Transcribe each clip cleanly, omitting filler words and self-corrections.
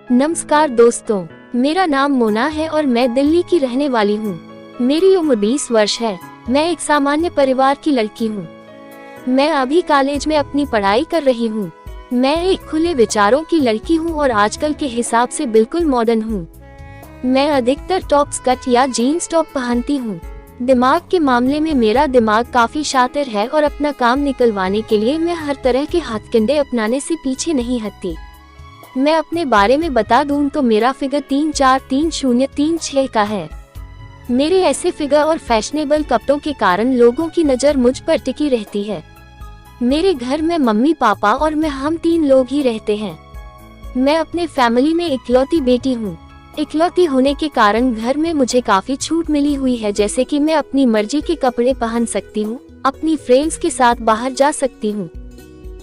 नमस्कार दोस्तों, मेरा नाम मोना है और मैं दिल्ली की रहने वाली हूँ। मेरी उम्र 20 वर्ष है। मैं एक सामान्य परिवार की लड़की हूँ। मैं अभी कॉलेज में अपनी पढ़ाई कर रही हूँ। मैं एक खुले विचारों की लड़की हूँ और आजकल के हिसाब से बिल्कुल मॉडर्न हूँ। मैं अधिकतर टॉप्स कट या जीन्स टॉप पहनती हूँ। दिमाग के मामले में मेरा दिमाग काफी शातिर है और अपना काम निकलवाने के लिए मैं हर तरह के हथकंडे अपनाने से पीछे नहीं हटती। मैं अपने बारे में बता दूं तो मेरा फिगर 343036 का है। मेरे ऐसे फिगर और फैशनेबल कपड़ों के कारण लोगों की नज़र मुझ पर टिकी रहती है। मेरे घर में मम्मी पापा और मैं हम 3 लोग ही रहते हैं। मैं अपने फैमिली में इकलौती बेटी हूँ। इकलौती होने के कारण घर में मुझे काफी छूट मिली हुई है, जैसे कि मैं अपनी मर्जी के कपड़े पहन सकती हूँ, अपनी फ्रेंड्स के साथ बाहर जा सकती हूँ।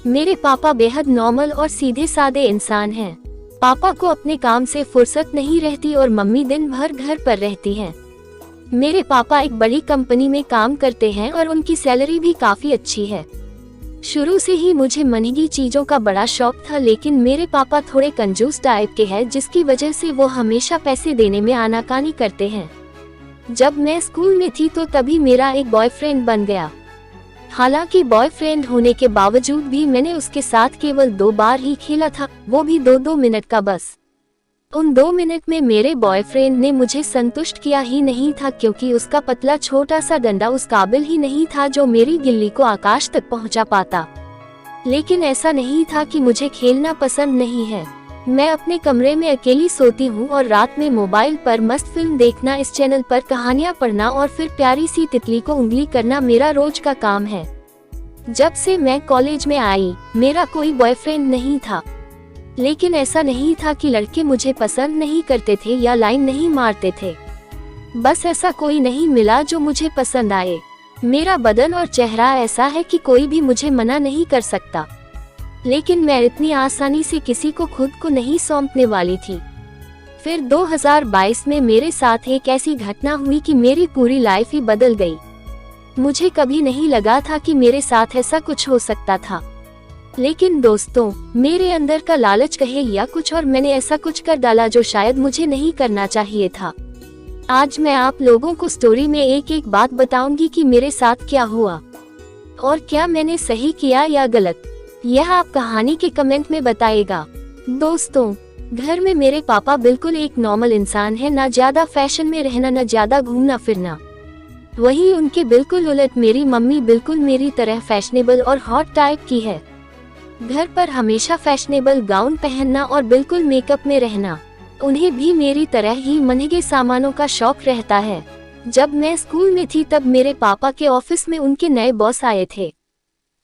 मेरे पापा बेहद नॉर्मल और सीधे सादे इंसान हैं। पापा को अपने काम से फुर्सत नहीं रहती और मम्मी दिन भर घर पर रहती हैं। मेरे पापा एक बड़ी कंपनी में काम करते हैं और उनकी सैलरी भी काफी अच्छी है। शुरू से ही मुझे महंगी चीजों का बड़ा शौक था, लेकिन मेरे पापा थोड़े कंजूस टाइप के हैं, जिसकी वजह से वो हमेशा पैसे देने में आनाकानी करते हैं। जब मैं स्कूल में थी तो तभी मेरा एक बॉयफ्रेंड बन गया। हालांकि बॉयफ्रेंड होने के बावजूद भी मैंने उसके साथ केवल 2 बार ही खेला था, वो भी 2-2 मिनट का बस। उन 2 मिनट में मेरे बॉयफ्रेंड ने मुझे संतुष्ट किया ही नहीं था, क्योंकि उसका पतला छोटा सा डंडा उस काबिल ही नहीं था जो मेरी गिल्ली को आकाश तक पहुंचा पाता। लेकिन ऐसा नहीं था कि मुझे खेलना पसंद नहीं है। मैं अपने कमरे में अकेली सोती हूँ और रात में मोबाइल पर मस्त फिल्म देखना, इस चैनल पर कहानियाँ पढ़ना और फिर प्यारी सी तितली को उंगली करना मेरा रोज का काम है। जब से मैं कॉलेज में आई, मेरा कोई बॉयफ्रेंड नहीं था। लेकिन ऐसा नहीं था कि लड़के मुझे पसंद नहीं करते थे या लाइन नहीं मारते थे। बस ऐसा कोई नहीं मिला जो मुझे पसंद आए। मेरा बदन और चेहरा ऐसा है कि कोई भी मुझे मना नहीं कर सकता। लेकिन मैं इतनी आसानी से किसी को खुद को नहीं सौंपने वाली थी। फिर 2022 में मेरे साथ एक ऐसी घटना हुई कि मेरी पूरी लाइफ ही बदल गई। मुझे कभी नहीं लगा था कि मेरे साथ ऐसा कुछ हो सकता था। लेकिन दोस्तों, मेरे अंदर का लालच कहे या कुछ और, मैंने ऐसा कुछ कर डाला जो शायद मुझे नहीं करना चाहिए था। आज मैं आप लोगों को स्टोरी में एक एक बात बताऊंगी कि मेरे साथ क्या हुआ और क्या मैंने सही किया या गलत। यह आप कहानी के कमेंट में बताएगा। दोस्तों, घर में मेरे पापा बिल्कुल एक नॉर्मल इंसान है, ना ज्यादा फैशन में रहना, ना ज्यादा घूमना फिरना। वहीं उनके बिल्कुल उलट मेरी मम्मी बिल्कुल मेरी तरह फैशनेबल और हॉट टाइप की है। घर पर हमेशा फैशनेबल गाउन पहनना और बिल्कुल मेकअप में रहना। उन्हें भी मेरी तरह ही महंगे सामानों का शौक रहता है। जब मैं स्कूल में थी तब मेरे पापा के ऑफिस में उनके नए बॉस आए थे।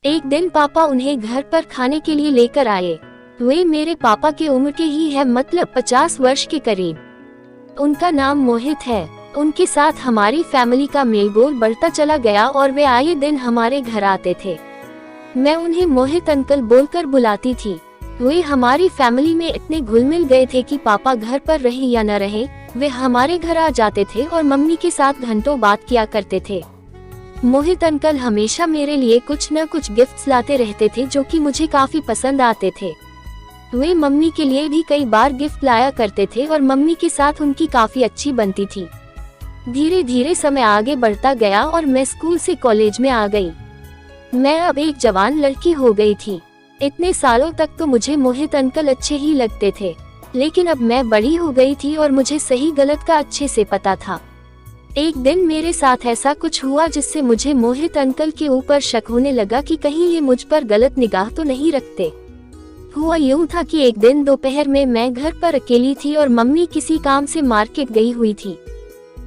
एक दिन पापा उन्हें घर पर खाने के लिए लेकर आए। वे मेरे पापा के उम्र के ही है, मतलब 50 वर्ष के करीब। उनका नाम मोहित है। उनके साथ हमारी फैमिली का मेलजोल बढ़ता चला गया और वे आए दिन हमारे घर आते थे। मैं उन्हें मोहित अंकल बोलकर बुलाती थी। वे हमारी फैमिली में इतने घुल मिल गए थे कि पापा घर पर रहे या न रहे, वे हमारे घर आ जाते थे और मम्मी के साथ घंटों बात किया करते थे। मोहित अंकल हमेशा मेरे लिए कुछ न कुछ गिफ्ट्स लाते रहते थे जो कि मुझे काफी पसंद आते थे। वे मम्मी के लिए भी कई बार गिफ्ट लाया करते थे और मम्मी के साथ उनकी काफी अच्छी बनती थी। धीरे धीरे समय आगे बढ़ता गया और मैं स्कूल से कॉलेज में आ गई। मैं अब एक जवान लड़की हो गई थी। इतने सालों तक तो मुझे मोहित अंकल अच्छे ही लगते थे, लेकिन अब मैं बड़ी हो गई थी और मुझे सही गलत का अच्छे से पता था। एक दिन मेरे साथ ऐसा कुछ हुआ जिससे मुझे मोहित अंकल के ऊपर शक होने लगा कि कहीं ये मुझ पर गलत निगाह तो नहीं रखते। हुआ यूं था कि एक दिन दोपहर में मैं घर पर अकेली थी और मम्मी किसी काम से मार्केट गई हुई थी।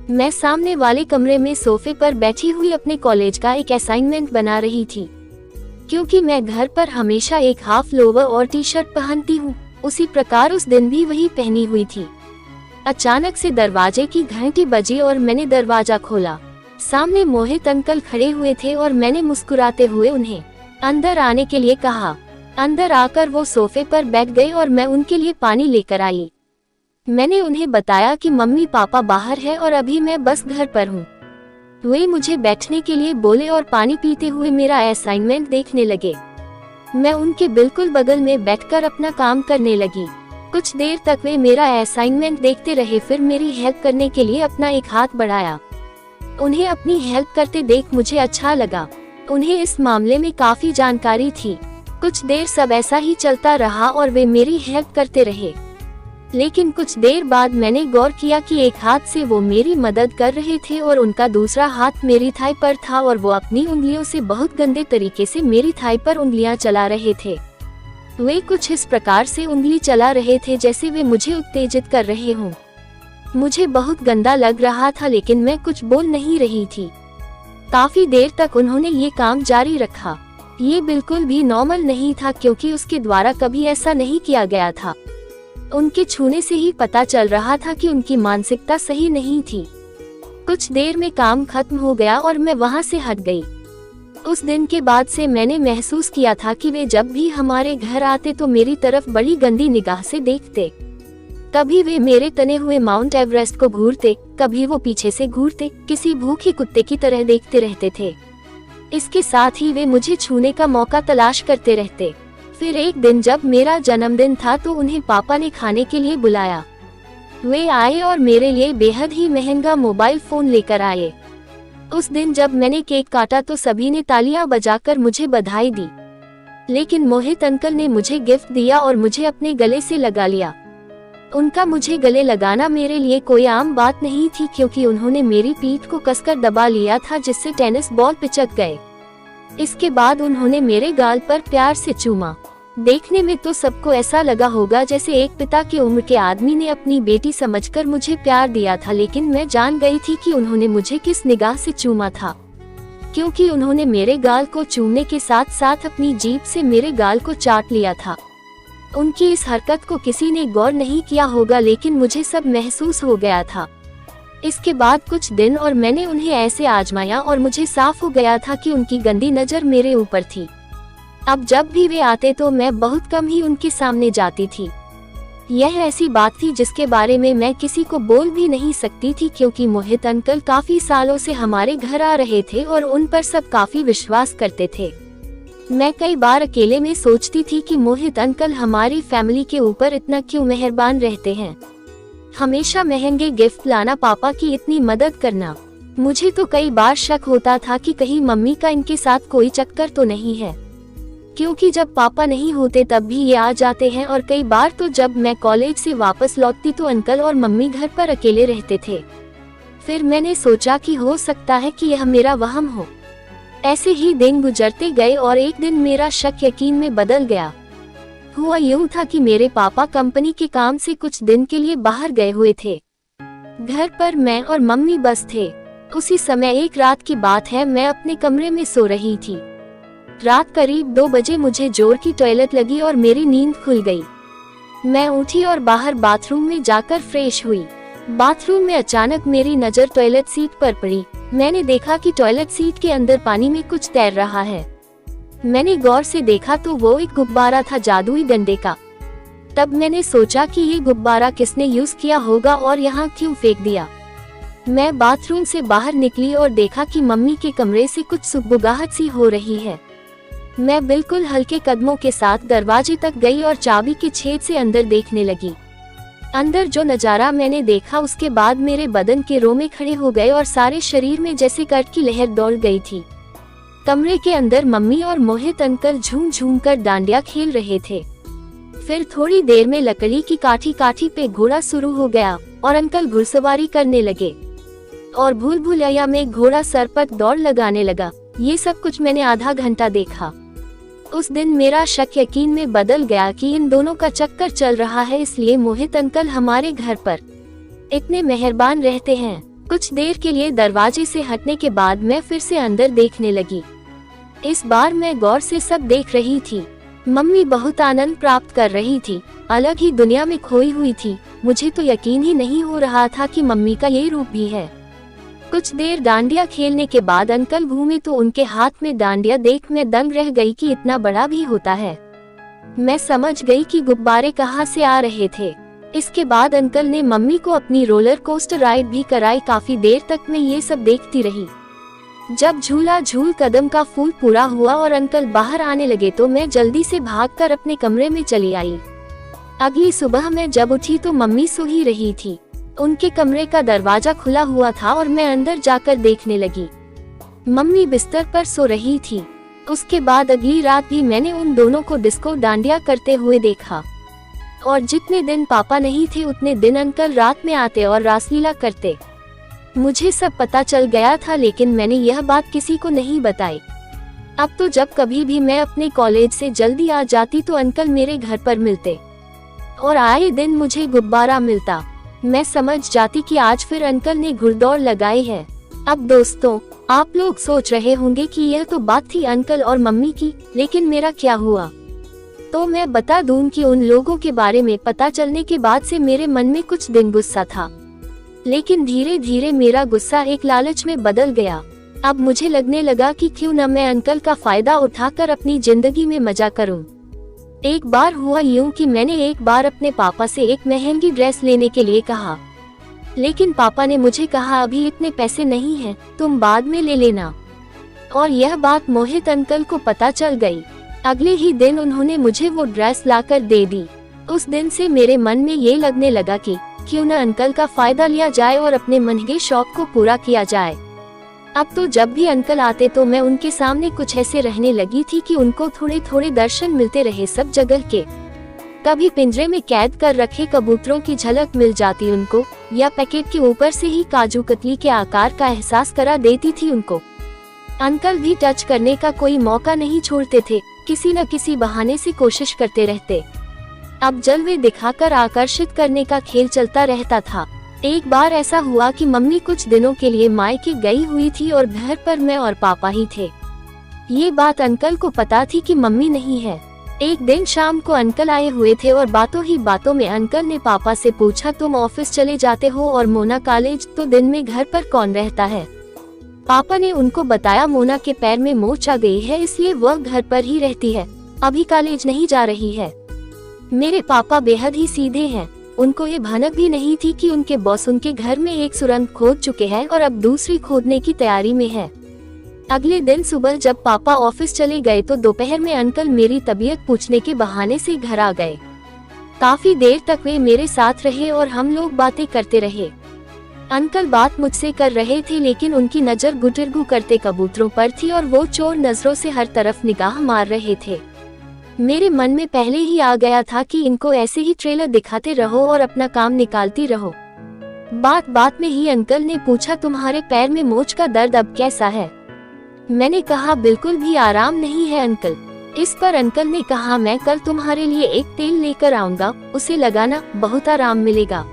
मैं सामने वाले कमरे में सोफे पर बैठी हुई अपने कॉलेज का एक असाइनमेंट बना रही थी। क्योंकि मैं घर पर हमेशा एक हाफ लोवर और टी-शर्ट पहनती हूँ, उसी प्रकार उस दिन भी वही पहनी हुई थी। अचानक से दरवाजे की घंटी बजी और मैंने दरवाजा खोला। सामने मोहित अंकल खड़े हुए थे और मैंने मुस्कुराते हुए उन्हें अंदर आने के लिए कहा। अंदर आकर वो सोफे पर बैठ गए और मैं उनके लिए पानी लेकर आई। मैंने उन्हें बताया कि मम्मी पापा बाहर है और अभी मैं बस घर पर हूँ। वे मुझे बैठने के लिए बोले और पानी पीते हुए मेरा असाइनमेंट देखने लगे। मैं उनके बिल्कुल बगल में बैठकर अपना काम करने लगी। कुछ देर तक वे मेरा असाइनमेंट देखते रहे, फिर मेरी हेल्प करने के लिए अपना एक हाथ बढ़ाया। उन्हें अपनी हेल्प करते देख मुझे अच्छा लगा। उन्हें इस मामले में काफी जानकारी थी। कुछ देर सब ऐसा ही चलता रहा और वे मेरी हेल्प करते रहे। लेकिन कुछ देर बाद मैंने गौर किया कि एक हाथ से वो मेरी मदद कर रहे थे और उनका दूसरा हाथ मेरी थाई पर था और वो अपनी उंगलियों से बहुत गंदे तरीके से मेरी थाई पर उंगलियां चला रहे थे। वे कुछ इस प्रकार से उंगली चला रहे थे जैसे वे मुझे उत्तेजित कर रहे हों। मुझे बहुत गंदा लग रहा था, लेकिन मैं कुछ बोल नहीं रही थी। काफी देर तक उन्होंने ये काम जारी रखा। ये बिल्कुल भी नॉर्मल नहीं था, क्योंकि उसके द्वारा कभी ऐसा नहीं किया गया था। उनके छूने से ही पता चल रहा था कि उनकी मानसिकता सही नहीं थी। कुछ देर में काम खत्म हो गया और मैं वहां से हट गई। उस दिन के बाद से मैंने महसूस किया था कि वे जब भी हमारे घर आते तो मेरी तरफ बड़ी गंदी निगाह से देखते। कभी वे मेरे तने हुए माउंट एवरेस्ट को घूरते, कभी वो पीछे से घूरते, किसी भूखे कुत्ते की तरह देखते रहते थे। इसके साथ ही वे मुझे छूने का मौका तलाश करते रहते। फिर एक दिन जब मेरा जन्मदिन था तो उन्हें पापा ने खाने के लिए बुलाया। वे आए और मेरे लिए बेहद ही महंगा मोबाइल फोन लेकर आए। उस दिन जब मैंने केक काटा तो सभी ने तालियां बजाकर मुझे बधाई दी। लेकिन मोहित अंकल ने मुझे गिफ्ट दिया और मुझे अपने गले से लगा लिया। उनका मुझे गले लगाना मेरे लिए कोई आम बात नहीं थी, क्योंकि उन्होंने मेरी पीठ को कसकर दबा लिया था जिससे टेनिस बॉल पिचक गए। इसके बाद उन्होंने मेरे गाल पर प्यार से चूमा। देखने में तो सबको ऐसा लगा होगा जैसे एक पिता की उम्र के आदमी ने अपनी बेटी समझकर मुझे प्यार दिया था, लेकिन मैं जान गई थी कि उन्होंने मुझे किस निगाह से चूमा था, क्योंकि उन्होंने मेरे गाल को चूमने के साथ साथ अपनी जीभ से मेरे गाल को चाट लिया था। उनकी इस हरकत को किसी ने गौर नहीं किया होगा, लेकिन मुझे सब महसूस हो गया था। इसके बाद कुछ दिन और मैंने उन्हें ऐसे आजमाया और मुझे साफ हो गया था कि उनकी गंदी नजर मेरे ऊपर थी। अब जब भी वे आते तो मैं बहुत कम ही उनके सामने जाती थी। यह ऐसी बात थी जिसके बारे में मैं किसी को बोल भी नहीं सकती थी, क्योंकि मोहित अंकल काफी सालों से हमारे घर आ रहे थे और उन पर सब काफी विश्वास करते थे। मैं कई बार अकेले में सोचती थी कि मोहित अंकल हमारी फैमिली के ऊपर इतना क्यों मेहरबान रहते हैं। हमेशा महंगे गिफ्ट लाना, पापा की इतनी मदद करना। मुझे तो कई बार शक होता था कि कहीं मम्मी का इनके साथ कोई चक्कर तो नहीं है, क्योंकि जब पापा नहीं होते तब भी ये आ जाते हैं। और कई बार तो जब मैं कॉलेज से वापस लौटती तो अंकल और मम्मी घर पर अकेले रहते थे। फिर मैंने सोचा कि हो सकता है कि यह मेरा वहम हो। ऐसे ही दिन गुजरते गए और एक दिन मेरा शक यकीन में बदल गया। हुआ यूं था कि मेरे पापा कंपनी के काम से कुछ दिन के लिए बाहर गए हुए थे। घर पर मैं और मम्मी बस थे। उसी समय एक रात की बात है, मैं अपने कमरे में सो रही थी। रात करीब 2 बजे मुझे जोर की टॉयलेट लगी और मेरी नींद खुल गई। मैं उठी और बाहर बाथरूम में जाकर फ्रेश हुई। बाथरूम में अचानक मेरी नजर टॉयलेट सीट पर पड़ी। मैंने देखा कि टॉयलेट सीट के अंदर पानी में कुछ तैर रहा है। मैंने गौर से देखा तो वो एक गुब्बारा था, जादुई डंडे का। तब मैंने सोचा कि ये गुब्बारा किसने यूज किया होगा और यहाँ क्यों फेंक दिया। मैं बाथरूम से बाहर निकली और देखा कि मम्मी के कमरे से कुछ सुगबुगाहट सी हो रही है। मैं बिल्कुल हल्के कदमों के साथ दरवाजे तक गई और चाबी के छेद से अंदर देखने लगी। अंदर जो नजारा मैंने देखा, उसके बाद मेरे बदन के रोमे खड़े हो गए और सारे शरीर में जैसे कट की लहर दौड़ गई थी। कमरे के अंदर मम्मी और मोहित अंकल झूम झूम कर डांडिया खेल रहे थे। फिर थोड़ी देर में लकड़ी की काठी काठी पे घोड़ा शुरू हो गया और अंकल घुड़सवारी करने लगे और भूल भुलैया में घोड़ा सर पर दौड़ लगाने लगा। ये सब कुछ मैंने आधा घंटा देखा। उस दिन मेरा शक यकीन में बदल गया कि इन दोनों का चक्कर चल रहा है, इसलिए मोहित अंकल हमारे घर पर इतने मेहरबान रहते हैं। कुछ देर के लिए दरवाजे से हटने के बाद मैं फिर से अंदर देखने लगी। इस बार मैं गौर से सब देख रही थी। मम्मी बहुत आनंद प्राप्त कर रही थी, अलग ही दुनिया में खोई हुई थी। मुझे तो यकीन ही नहीं हो रहा था कि मम्मी का ये रूप भी है। कुछ देर डांडिया खेलने के बाद अंकल घूमे तो उनके हाथ में डांडिया देख मैं दंग रह गई कि इतना बड़ा भी होता है। मैं समझ गई कि गुब्बारे कहाँ से आ रहे थे। इसके बाद अंकल ने मम्मी को अपनी रोलर कोस्टर राइड भी कराई। काफी देर तक मैं ये सब देखती रही। जब झूला झूल कदम का फूल पूरा हुआ और अंकल बाहर आने लगे तो मैं जल्दी से भागकर अपने कमरे में चली आई। अगली सुबह मैं जब उठी तो मम्मी सो ही रही थी। उनके कमरे का दरवाजा खुला हुआ था और मैं अंदर जाकर देखने लगी। मम्मी बिस्तर पर सो रही थी। उसके बाद अगली रात भी मैंने उन दोनों को डिस्को डांडिया करते हुए देखा। और जितने दिन पापा नहीं थे उतने दिन अंकल रात में आते और रासलीला करते। मुझे सब पता चल गया था, लेकिन मैंने यह बात किसी को नहीं बताई। अब तो जब कभी भी मैं अपने कॉलेज से जल्दी आ जाती तो अंकल मेरे घर पर मिलते और आए दिन मुझे गुब्बारा मिलता। मैं समझ जाती कि आज फिर अंकल ने घुड़दौड़ लगाई है। अब दोस्तों, आप लोग सोच रहे होंगे कि यह तो बात थी अंकल और मम्मी की, लेकिन मेरा क्या हुआ? तो मैं बता दूं कि उन लोगों के बारे में पता चलने के बाद से मेरे मन में कुछ दिन गुस्सा था, लेकिन धीरे धीरे मेरा गुस्सा एक लालच में बदल गया। अब मुझे लगने लगा कि क्यों न मैं अंकल का फायदा उठाकर अपनी जिंदगी में मजा करूं। एक बार हुआ यूं कि मैंने एक बार अपने पापा से एक महंगी ड्रेस लेने के लिए कहा, लेकिन पापा ने मुझे कहा अभी इतने पैसे नहीं हैं, तुम बाद में ले लेना। और यह बात मोहित अंकल को पता चल गई। अगले ही दिन उन्होंने मुझे वो ड्रेस लाकर दे दी। उस दिन से मेरे मन में ये लगने लगा कि क्यों न अंकल का फायदा लिया जाए और अपने महंगे शौक को पूरा किया जाए। अब तो जब भी अंकल आते तो मैं उनके सामने कुछ ऐसे रहने लगी थी कि उनको थोड़े थोड़े दर्शन मिलते रहे सब जगह के। कभी पिंजरे में कैद कर रखे कबूतरों की झलक मिल जाती उनको, या पैकेट के ऊपर से ही काजू कतली के आकार का एहसास करा देती थी उनको। अंकल भी टच करने का कोई मौका नहीं छोड़ते थे, किसी न किसी बहाने से कोशिश करते रहते। अब जलवे दिखाकर आकर्षित करने का खेल चलता रहता था। एक बार ऐसा हुआ कि मम्मी कुछ दिनों के लिए मायके गई हुई थी और घर पर मैं और पापा ही थे। ये बात अंकल को पता थी कि मम्मी नहीं है। एक दिन शाम को अंकल आए हुए थे और बातों ही बातों में अंकल ने पापा से पूछा, तुम ऑफिस चले जाते हो और मोना कॉलेज, तो दिन में घर पर कौन रहता है? पापा ने उनको बताया मोना के पैर में मोच आ गई है, इसलिए वह घर पर ही रहती है, अभी कॉलेज नहीं जा रही है। मेरे पापा बेहद ही सीधे हैं। उनको ये भनक भी नहीं थी कि उनके बॉस उनके घर में एक सुरंग खोद चुके हैं और अब दूसरी खोदने की तैयारी में है। अगले दिन सुबह जब पापा ऑफिस चले गए तो दोपहर में अंकल मेरी तबीयत पूछने के बहाने से घर आ गए। काफी देर तक वे मेरे साथ रहे और हम लोग बातें करते रहे। अंकल बात मुझसे कर रहे थे, लेकिन उनकी नजर गुटिरगु करते कबूतरों पर थी और वो चोर नजरों से हर तरफ निगाह मार रहे थे। मेरे मन में पहले ही आ गया था कि इनको ऐसे ही ट्रेलर दिखाते रहो और अपना काम निकालती रहो। बात बात में ही अंकल ने पूछा, तुम्हारे पैर में मोच का दर्द अब कैसा है? मैंने कहा, बिल्कुल भी आराम नहीं है अंकल। इस पर अंकल ने कहा, मैं कल तुम्हारे लिए एक तेल लेकर आऊंगा, उसे लगाना, बहुत आराम मिलेगा।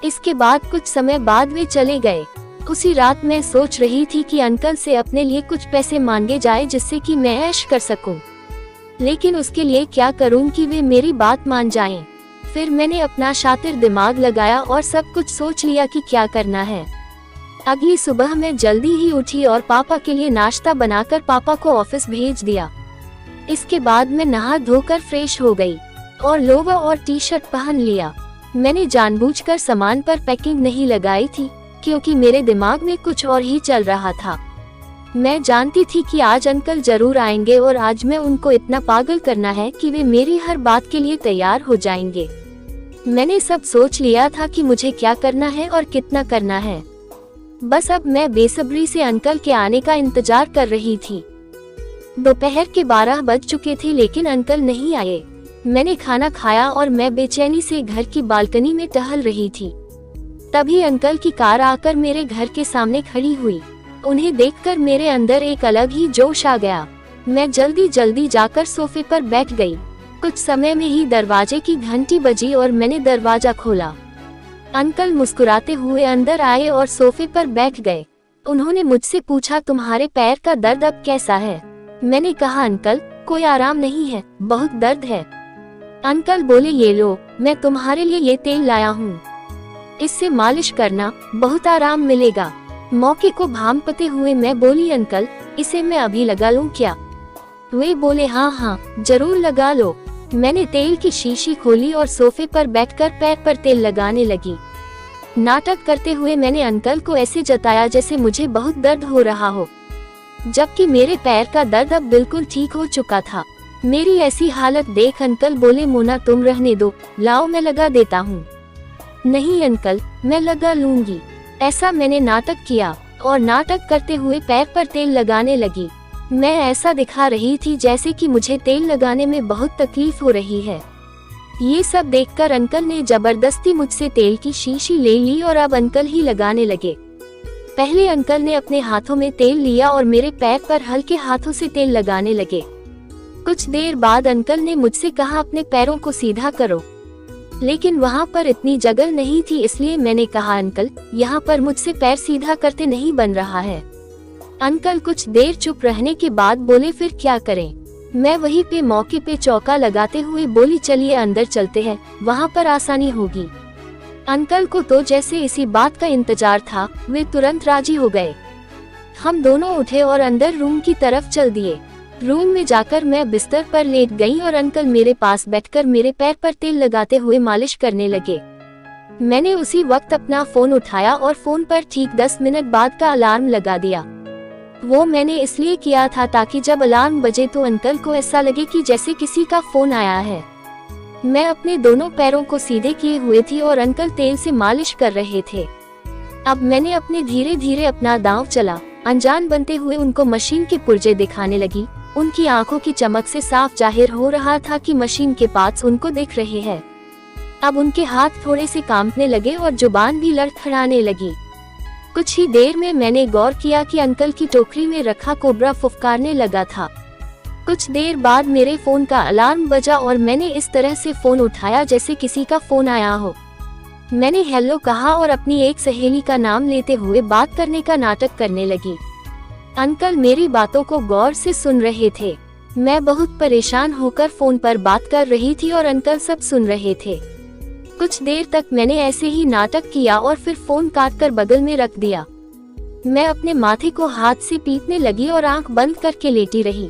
इसके बाद कुछ समय बाद वे चले गए। उसी रात मैं सोच रही थी कि अंकल से अपने लिए कुछ पैसे मांगे जाए जिससे कि मैं ऐश कर सकूं। लेकिन उसके लिए क्या करूं कि वे मेरी बात मान जाएं। फिर मैंने अपना शातिर दिमाग लगाया और सब कुछ सोच लिया कि क्या करना है। अगली सुबह मैं जल्दी ही उठी और पापा के लिए नाश्ता बनाकर पापा को ऑफिस भेज दिया। इसके बाद मैं नहा धोकर फ्रेश हो गई और लोवर और टी शर्ट पहन लिया। मैंने जानबूझकर सामान पर पैकिंग नहीं लगाई थी, क्योंकि मेरे दिमाग में कुछ और ही चल रहा था। मैं जानती थी कि आज अंकल जरूर आएंगे और आज मैं उनको इतना पागल करना है कि वे मेरी हर बात के लिए तैयार हो जाएंगे। मैंने सब सोच लिया था कि मुझे क्या करना है और कितना करना है। बस अब मैं बेसब्री से अंकल के आने का इंतजार कर रही थी। दोपहर के 12 बज चुके थे, लेकिन अंकल नहीं आए। मैंने खाना खाया और मैं बेचैनी से घर की बालकनी में टहल रही थी। तभी अंकल की कार आकर मेरे घर के सामने खड़ी हुई। उन्हें देखकर मेरे अंदर एक अलग ही जोश आ गया। मैं जल्दी जल्दी जाकर सोफे पर बैठ गई। कुछ समय में ही दरवाजे की घंटी बजी और मैंने दरवाजा खोला। अंकल मुस्कुराते हुए अंदर आए और सोफे पर बैठ गए। उन्होंने मुझसे पूछा, तुम्हारे पैर का दर्द अब कैसा है? मैंने कहा, अंकल कोई आराम नहीं है, बहुत दर्द है। अंकल बोले, ये लो, मैं तुम्हारे लिए ये तेल लाया हूँ, इससे मालिश करना, बहुत आराम मिलेगा। मौके को भांपते हुए मैं बोली, अंकल इसे मैं अभी लगा लूं क्या? वे बोले, हाँ हाँ जरूर लगा लो। मैंने तेल की शीशी खोली और सोफे पर बैठकर पैर पर तेल लगाने लगी। नाटक करते हुए मैंने अंकल को ऐसे जताया जैसे मुझे बहुत दर्द हो रहा हो, जबकि मेरे पैर का दर्द अब बिल्कुल ठीक हो चुका था। मेरी ऐसी हालत देख अंकल बोले, मोना तुम रहने दो, लाओ मैं लगा देता हूँ। नहीं अंकल, मैं लगा लूंगी। ऐसा मैंने नाटक किया और नाटक करते हुए पैर पर तेल लगाने लगी। मैं ऐसा दिखा रही थी जैसे कि मुझे तेल लगाने में बहुत तकलीफ हो रही है। ये सब देखकर अंकल ने जबरदस्ती मुझसे तेल की शीशी ले ली और अब अंकल ही लगाने लगे। पहले अंकल ने अपने हाथों में तेल लिया और मेरे पैर पर हल्के हाथों से तेल लगाने लगे। कुछ देर बाद अंकल ने मुझसे कहा अपने पैरों को सीधा करो, लेकिन वहाँ पर इतनी जगह नहीं थी, इसलिए मैंने कहा अंकल यहाँ पर मुझसे पैर सीधा करते नहीं बन रहा है। अंकल कुछ देर चुप रहने के बाद बोले, फिर क्या करें? मैं वहीं पे मौके पे चौका लगाते हुए बोली, चलिए अंदर चलते हैं, वहाँ पर आसानी होगी। अंकल को तो जैसे इसी बात का इंतजार था, वे तुरंत राजी हो गए। हम दोनों उठे और अंदर रूम की तरफ चल दिए। रूम में जाकर मैं बिस्तर पर लेट गई और अंकल मेरे पास बैठकर मेरे पैर पर तेल लगाते हुए मालिश करने लगे। मैंने उसी वक्त अपना फोन उठाया और फोन पर ठीक 10 मिनट बाद का अलार्म लगा दिया। वो मैंने इसलिए किया था ताकि जब अलार्म बजे तो अंकल को ऐसा लगे कि जैसे किसी का फोन आया है। मैं अपने दोनों पैरों को सीधे किए हुए थी और अंकल तेल से मालिश कर रहे थे। अब मैंने अपने धीरे धीरे अपना दांव चला। अनजान बनते हुए उनको मशीन के पुर्जे दिखाने लगी। उनकी आंखों की चमक से साफ जाहिर हो रहा था कि मशीन के पार्ट्स उनको दिख रहे हैं। अब उनके हाथ थोड़े से कांपने लगे और जुबान भी लड़खड़ाने लगी। कुछ ही देर में मैंने गौर किया कि अंकल की टोकरी में रखा कोबरा फुफकारने लगा था। कुछ देर बाद मेरे फोन का अलार्म बजा और मैंने इस तरह से फोन उठाया जैसे किसी का फोन आया हो। मैंने हेलो कहा और अपनी एक सहेली का नाम लेते हुए बात करने का नाटक करने लगी। अंकल मेरी बातों को गौर से सुन रहे थे। मैं बहुत परेशान होकर फोन पर बात कर रही थी और अंकल सब सुन रहे थे। कुछ देर तक मैंने ऐसे ही नाटक किया और फिर फोन काटकर बगल में रख दिया। मैं अपने माथे को हाथ से पीटने लगी और आंख बंद करके लेटी रही।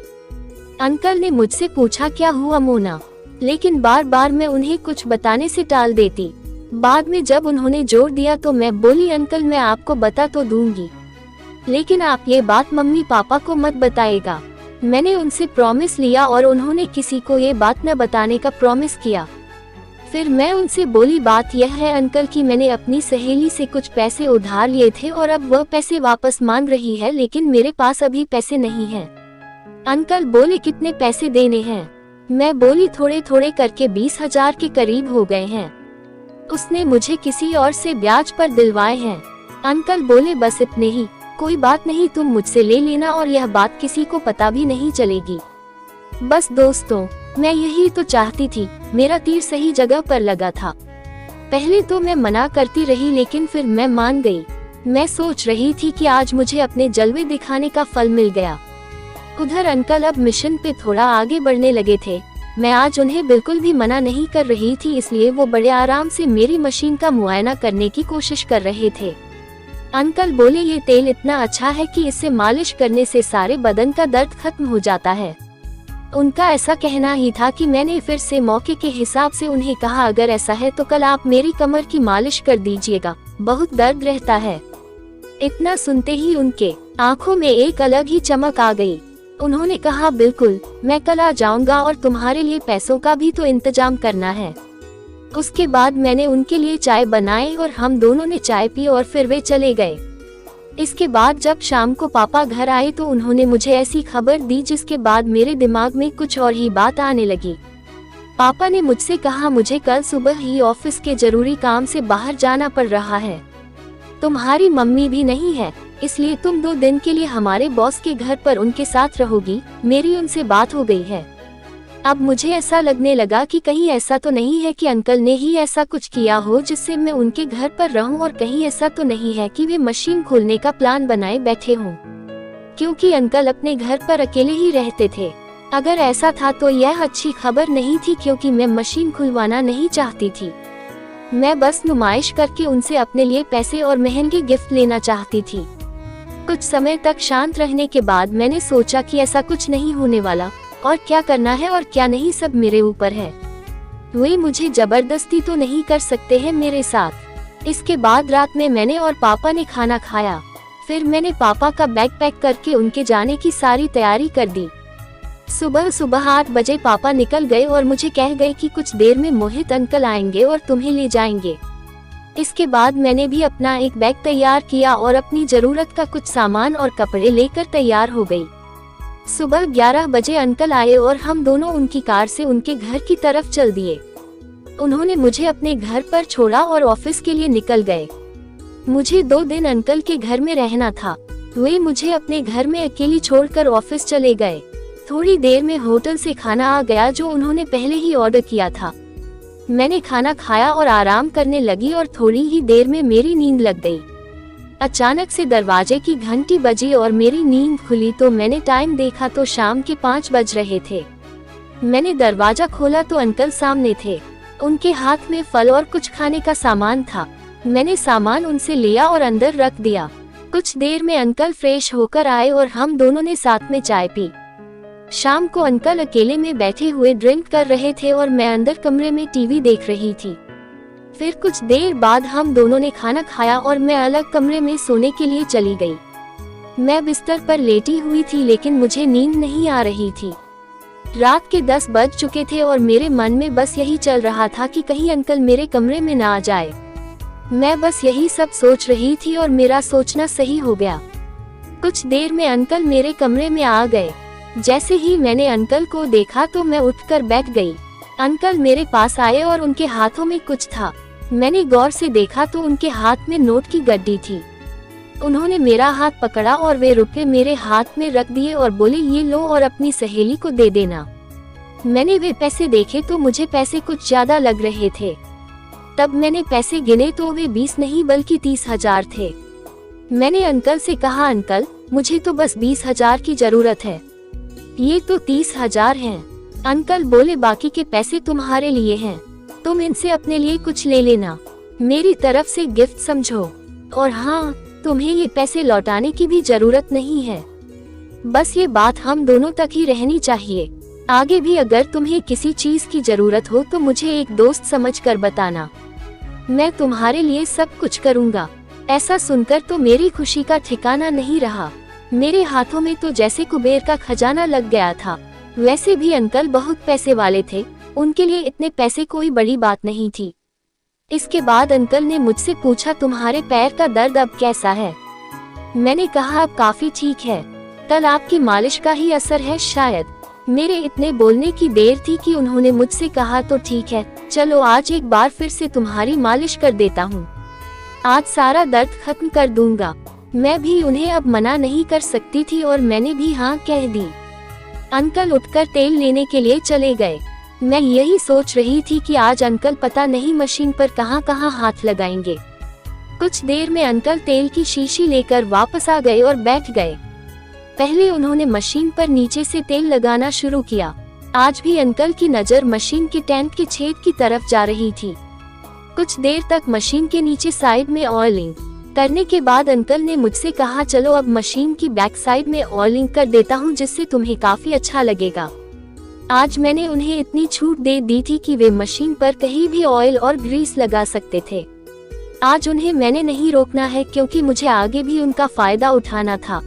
अंकल ने मुझसे पूछा, क्या हुआ मोना? लेकिन बार बार मैं उन्हें कुछ बताने से टाल देती। बाद में जब उन्होंने जोर दिया तो मैं बोली, अंकल मैं आपको बता तो दूंगी, लेकिन आप ये बात मम्मी पापा को मत बताएगा। मैंने उनसे प्रॉमिस लिया और उन्होंने किसी को ये बात न बताने का प्रॉमिस किया। फिर मैं उनसे बोली, बात यह है अंकल कि मैंने अपनी सहेली से कुछ पैसे उधार लिए थे और अब वह पैसे वापस मांग रही है, लेकिन मेरे पास अभी पैसे नहीं हैं। अंकल बोले, कितने पैसे देने हैं? मैं बोली, थोड़े थोड़े करके 20,000 के करीब हो गए हैं। उसने मुझे किसी और से ब्याज पर दिलवाए हैं। अंकल बोले, बस इतने ही, कोई बात नहीं, तुम मुझसे ले लेना और यह बात किसी को पता भी नहीं चलेगी। बस दोस्तों, मैं यही तो चाहती थी। मेरा तीर सही जगह पर लगा था। पहले तो मैं मना करती रही, लेकिन फिर मैं मान गई। मैं सोच रही थी कि आज मुझे अपने जलवे दिखाने का फल मिल गया। उधर अंकल अब मिशन पे थोड़ा आगे बढ़ने लगे थे। मैं आज उन्हें बिल्कुल भी मना नहीं कर रही थी, इसलिए वो बड़े आराम से मेरी मशीन का मुआयना करने की कोशिश कर रहे थे। अंकल बोले, ये तेल इतना अच्छा है कि इससे मालिश करने से सारे बदन का दर्द खत्म हो जाता है। उनका ऐसा कहना ही था कि मैंने फिर से मौके के हिसाब से उन्हें कहा, अगर ऐसा है तो कल आप मेरी कमर की मालिश कर दीजिएगा, बहुत दर्द रहता है। इतना सुनते ही उनके आंखों में एक अलग ही चमक आ गई। उन्होंने कहा, बिल्कुल, मैं कल आ जाऊंगा और तुम्हारे लिए पैसों का भी तो इंतजाम करना है। उसके बाद मैंने उनके लिए चाय बनाई और हम दोनों ने चाय पी और फिर वे चले गए। इसके बाद जब शाम को पापा घर आए तो उन्होंने मुझे ऐसी खबर दी जिसके बाद मेरे दिमाग में कुछ और ही बात आने लगी। पापा ने मुझसे कहा, मुझे कल सुबह ही ऑफिस के जरूरी काम से बाहर जाना पड़ रहा है। तुम्हारी मम्मी भी नहीं है, इसलिए तुम 2 दिन के लिए हमारे बॉस के घर पर उनके साथ रहोगी। मेरी उनसे बात हो गई है। अब मुझे ऐसा लगने लगा कि कहीं ऐसा तो नहीं है कि अंकल ने ही ऐसा कुछ किया हो जिससे मैं उनके घर पर रहूं, और कहीं ऐसा तो नहीं है कि वे मशीन खोलने का प्लान बनाए बैठे हों, क्योंकि अंकल अपने घर पर अकेले ही रहते थे। अगर ऐसा था तो यह अच्छी खबर नहीं थी, क्योंकि मैं मशीन खुलवाना नहीं चाहती थी। मैं बस नुमाइश करके उनसे अपने लिए पैसे और महंगे गिफ्ट लेना चाहती थी। कुछ समय तक शांत रहने के बाद मैंने सोचा कि ऐसा कुछ नहीं होने वाला, और क्या करना है और क्या नहीं सब मेरे ऊपर है। वे मुझे जबरदस्ती तो नहीं कर सकते हैं मेरे साथ। इसके बाद रात में मैंने और पापा ने खाना खाया। फिर मैंने पापा का बैग पैक करके उनके जाने की सारी तैयारी कर दी। सुबह सुबह 8 बजे पापा निकल गए और मुझे कह गए कि कुछ देर में मोहित अंकल आएंगे और तुम्हें ले जाएंगे। इसके बाद मैंने भी अपना एक बैग तैयार किया और अपनी जरूरत का कुछ सामान और कपड़े लेकर तैयार हो गई। सुबह 11 बजे अंकल आए और हम दोनों उनकी कार से उनके घर की तरफ चल दिए। उन्होंने मुझे अपने घर पर छोड़ा और ऑफिस के लिए निकल गए। मुझे 2 दिन अंकल के घर में रहना था। वे मुझे अपने घर में अकेली छोड़कर ऑफिस चले गए। थोड़ी देर में होटल से खाना आ गया जो उन्होंने पहले ही ऑर्डर किया था। मैंने खाना खाया और आराम करने लगी और थोड़ी ही देर में मेरी नींद लग गई। अचानक से दरवाजे की घंटी बजी और मेरी नींद खुली तो मैंने टाइम देखा तो शाम के 5 बज रहे थे। मैंने दरवाजा खोला तो अंकल सामने थे। उनके हाथ में फल और कुछ खाने का सामान था। मैंने सामान उनसे लिया और अंदर रख दिया। कुछ देर में अंकल फ्रेश होकर आए और हम दोनों ने साथ में चाय पी। शाम को अंकल अकेले में बैठे हुए ड्रिंक कर रहे थे और मैं अंदर कमरे में टीवी देख रही थी। फिर कुछ देर बाद हम दोनों ने खाना खाया और मैं अलग कमरे में सोने के लिए चली गई। मैं बिस्तर पर लेटी हुई थी लेकिन मुझे नींद नहीं आ रही थी। रात के 10 बज चुके थे और मेरे मन में बस यही चल रहा था कि कहीं अंकल मेरे कमरे में ना आ जाए। मैं बस यही सब सोच रही थी और मेरा सोचना सही हो गया। कुछ देर में अंकल मेरे कमरे में आ गए। जैसे ही मैंने अंकल को देखा तो मैं उठकर बैठ गई। अंकल मेरे पास आए और उनके हाथों में कुछ था। मैंने गौर से देखा तो उनके हाथ में नोट की गड्डी थी। उन्होंने मेरा हाथ पकड़ा और वे रुपए मेरे हाथ में रख दिए और बोले, ये लो और अपनी सहेली को दे देना। मैंने वे पैसे देखे तो मुझे पैसे कुछ ज्यादा लग रहे थे। तब मैंने पैसे गिने तो वे 20 नहीं बल्कि 30,000 थे। मैंने अंकल से कहा, अंकल मुझे तो बस 20,000 की जरूरत है। ये तो 30,000 हैं। अंकल बोले, बाकी के पैसे तुम्हारे लिए हैं, तुम इनसे अपने लिए कुछ ले लेना, मेरी तरफ से गिफ्ट समझो। और हाँ, तुम्हें ये पैसे लौटाने की भी जरूरत नहीं है। बस ये बात हम दोनों तक ही रहनी चाहिए। आगे भी अगर तुम्हें किसी चीज की जरूरत हो तो मुझे एक दोस्त समझकर बताना, मैं तुम्हारे लिए सब कुछ करूँगा। ऐसा सुनकर तो मेरी खुशी का ठिकाना नहीं रहा। मेरे हाथों में तो जैसे कुबेर का खजाना लग गया था। वैसे भी अंकल बहुत पैसे वाले थे, उनके लिए इतने पैसे कोई बड़ी बात नहीं थी। इसके बाद अंकल ने मुझसे पूछा, तुम्हारे पैर का दर्द अब कैसा है? मैंने कहा, अब काफी ठीक है, कल आपकी मालिश का ही असर है शायद। मेरे इतने बोलने की देर थी कि उन्होंने मुझसे कहा, तो ठीक है, चलो आज एक बार फिर से तुम्हारी मालिश कर देता हूँ, आज सारा दर्द खत्म कर दूंगा। मैं भी उन्हें अब मना नहीं कर सकती थी और मैंने भी हाँ कह दी। अंकल उठकर तेल लेने के लिए चले गए। मैं यही सोच रही थी कि आज अंकल पता नहीं मशीन पर कहाँ कहाँ हाथ लगाएंगे। कुछ देर में अंकल तेल की शीशी लेकर वापस आ गए और बैठ गए। पहले उन्होंने मशीन पर नीचे से तेल लगाना शुरू किया। आज भी अंकल की नजर मशीन के टैंक के छेद की तरफ जा रही थी। कुछ देर तक मशीन के नीचे साइड में ऑयलिंग करने के बाद अंकल ने मुझसे कहा, चलो अब मशीन की बैक साइड में ऑयलिंग कर देता हूँ, जिससे तुम्हें काफी अच्छा लगेगा। आज मैंने उन्हें इतनी छूट दे दी थी कि वे मशीन पर कहीं भी ऑयल और ग्रीस लगा सकते थे। आज उन्हें मैंने नहीं रोकना है क्योंकि मुझे आगे भी उनका फायदा उठाना था।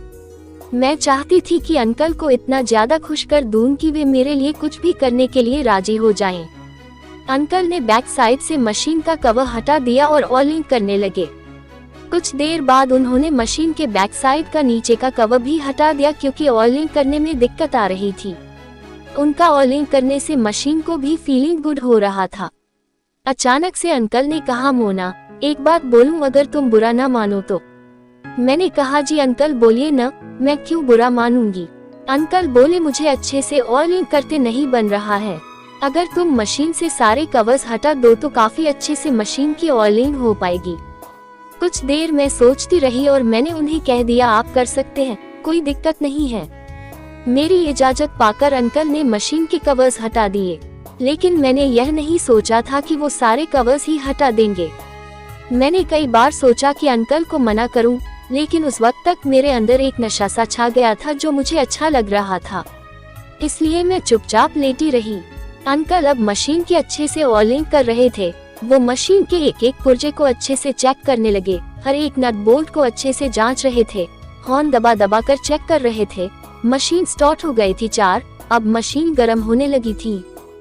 मैं चाहती थी कि अंकल को इतना ज्यादा खुश कर दूं कि वे मेरे लिए कुछ भी करने के लिए राजी हो जाएं। अंकल ने बैक साइड से मशीन का कवर हटा दिया और ऑयलिंग करने लगे। कुछ देर बाद उन्होंने मशीन के बैक साइड का नीचे का कवर भी हटा दिया क्योंकि ऑयलिंग करने में दिक्कत आ रही थी। उनका ऑयलिंग करने से मशीन को भी फीलिंग गुड हो रहा था। अचानक से अंकल ने कहा, मोना एक बात बोलूं, अगर तुम बुरा ना मानो तो। मैंने कहा, जी अंकल बोलिए न, मैं क्यों बुरा मानूंगी। अंकल बोले, मुझे अच्छे से ऑयलिंग करते नहीं बन रहा है, अगर तुम मशीन से सारे कवर्स हटा दो तो काफी अच्छे से मशीन की ऑयलिंग हो पाएगी। कुछ देर मैं सोचती रही और मैंने उन्हें कह दिया, आप कर सकते हैं, कोई दिक्कत नहीं है। मेरी इजाजत पाकर अंकल ने मशीन के कवर्स हटा दिए, लेकिन मैंने यह नहीं सोचा था कि वो सारे कवर्स ही हटा देंगे। मैंने कई बार सोचा कि अंकल को मना करूं, लेकिन उस वक्त तक मेरे अंदर एक नशा सा छा गया था जो मुझे अच्छा लग रहा था, इसलिए मैं चुपचाप लेटी रही। अंकल अब मशीन की अच्छे से ऑयलिंग कर रहे थे। वो मशीन के एक एक पुर्जे को अच्छे से चेक करने लगे, हर एक नट बोल्ट को अच्छे से जांच रहे थे, हॉर्न दबा दबा कर चेक कर रहे थे। मशीन स्टार्ट हो गई थी 4, अब मशीन गर्म होने लगी थी।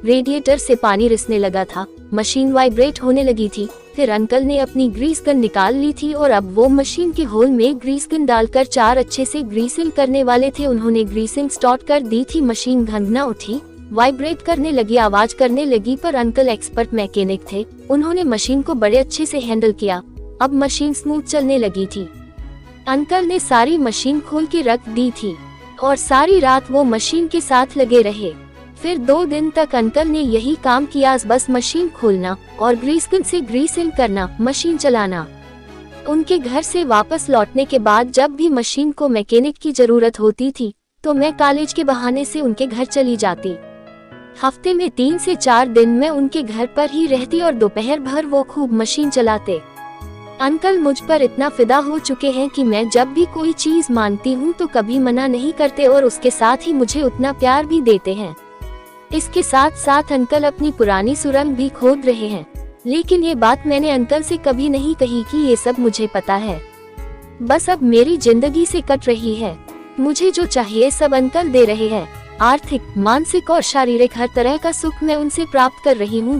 रेडिएटर से पानी रिसने लगा था। मशीन वाइब्रेट होने लगी थी। फिर अंकल ने अपनी ग्रीस गन निकाल ली थी और अब वो मशीन के होल में ग्रीस गन डालकर 4 अच्छे से ग्रीसिंग करने वाले थे। उन्होंने ग्रीसिंग स्टार्ट कर दी थी। मशीन घंघना उठी, वाइब्रेट करने लगी, आवाज करने लगी, पर अंकल एक्सपर्ट मैकेनिक थे। उन्होंने मशीन को बड़े अच्छे से हैंडल किया। अब मशीन स्मूथ चलने लगी थी। अंकल ने सारी मशीन खोल के रख दी थी और सारी रात वो मशीन के साथ लगे रहे। फिर 2 दिन तक अंकल ने यही काम किया, बस मशीन खोलना और ग्रीस गन से ग्रीसिंग करना, मशीन चलाना। उनके घर से वापस लौटने के बाद जब भी मशीन को मैकेनिक की जरूरत होती थी तो मैं कॉलेज के बहाने से उनके घर चली जाती। हफ्ते में 3 से 4 दिन मैं उनके घर पर ही रहती और दोपहर भर वो खूब मशीन चलाते। अंकल मुझ पर इतना फिदा हो चुके हैं कि मैं जब भी कोई चीज मांगती हूँ तो कभी मना नहीं करते और उसके साथ ही मुझे उतना प्यार भी देते हैं। इसके साथ साथ अंकल अपनी पुरानी सुरंग भी खोद रहे हैं, लेकिन ये बात मैंने अंकल से कभी नहीं कही कि ये सब मुझे पता है। बस अब मेरी जिंदगी से कट रही है। मुझे जो चाहिए सब अंकल दे रहे हैं। आर्थिक, मानसिक और शारीरिक हर तरह का सुख मैं उनसे प्राप्त कर रही हूँ।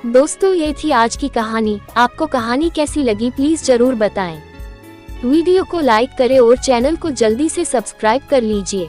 दोस्तों ये थी आज की कहानी। आपको कहानी कैसी लगी प्लीज जरूर बताएं। वीडियो को लाइक करें और चैनल को जल्दी से सब्सक्राइब कर लीजिए।